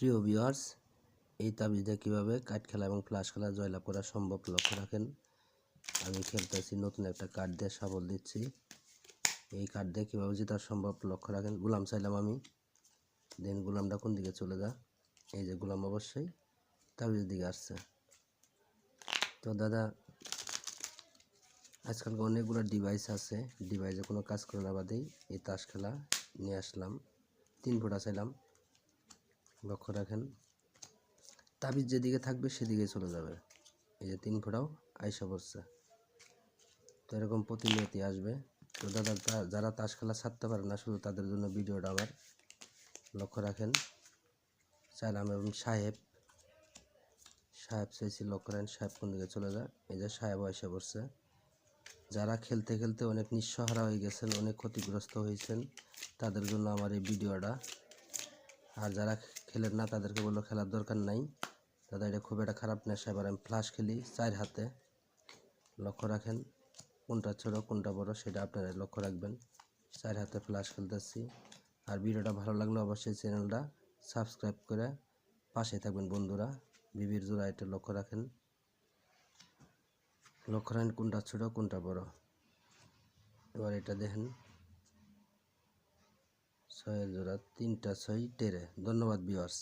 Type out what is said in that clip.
প্রিয় ভিউয়ার্স, এই তাবিজ দিয়ে কীভাবে কার্ড খেলা এবং ফ্লাশ খেলা জয়লাভ করা সম্ভব লক্ষ্য রাখেন। আমি খেলতেছি নতুন একটা কার্ড দিয়ে সাবল দিচ্ছি। এই কার্ড দিয়ে কীভাবে জেতা সম্ভব লক্ষ্য রাখেন। গোলাম চাইলাম আমি, দেন গোলামটা কোন দিকে চলে যা, এই যে গোলাম অবশ্যই তাবিজের দিকে আসছে। তো দাদা, আজকাল অনেকগুলো ডিভাইস আছে, ডিভাইসে কোনো কাজ করে না বাদেই এই তাস খেলা নিয়ে আসলাম। 3 ফোঁটা চাইলাম, লক্ষ্য রাখেন তাবিজ যেদিকে থাকবে সেদিকে চলে যাবে। এই যে 3 ফোঁটাও আইসা পড়ছে। তো এরকম প্রতিনিয়তই আসবে। তো দাদা, যারা তাস খেলা ছাড়তে পারে না শুধু তাদের জন্য ভিডিওটা আবার লক্ষ্য রাখেন। চাইলাম এবং সাহেব চাইছি, লক্ষ্য রাখেন সাহেব কোন দিকে চলে যায়। এই যে সাহেব আইসা পড়ছে। যারা খেলতে খেলতে অনেক নিঃসহারা হয়ে গেছেন, অনেক ক্ষতিগ্রস্ত হয়েছেন, তাদের জন্য আমার এই ভিডিওটা। আর যারা খেলেন না তাদেরকে বললো খেলার দরকার নাই দাদা, এটা খুব একটা খারাপ নেশা। এবার আমি ফ্লাশ খেলি 4 হাতে, লক্ষ্য রাখেন কোনটা ছোটো কোনটা বড় সেটা আপনারা লক্ষ্য রাখবেন। 4 হাতে ফ্লাশ খেলতেছি। আর ভিডিওটা ভালো লাগলে অবশ্যই চ্যানেলটা সাবস্ক্রাইব করে পাশে থাকবেন বন্ধুরা। বিবির জোড়া এটা লক্ষ্য রাখেন কোনটা ছোটো কোনটা বড়। এবার এটা দেখেন 6 জোড়া, 3টা 6 টেরে। ধন্যবাদ ভিউয়ার্স।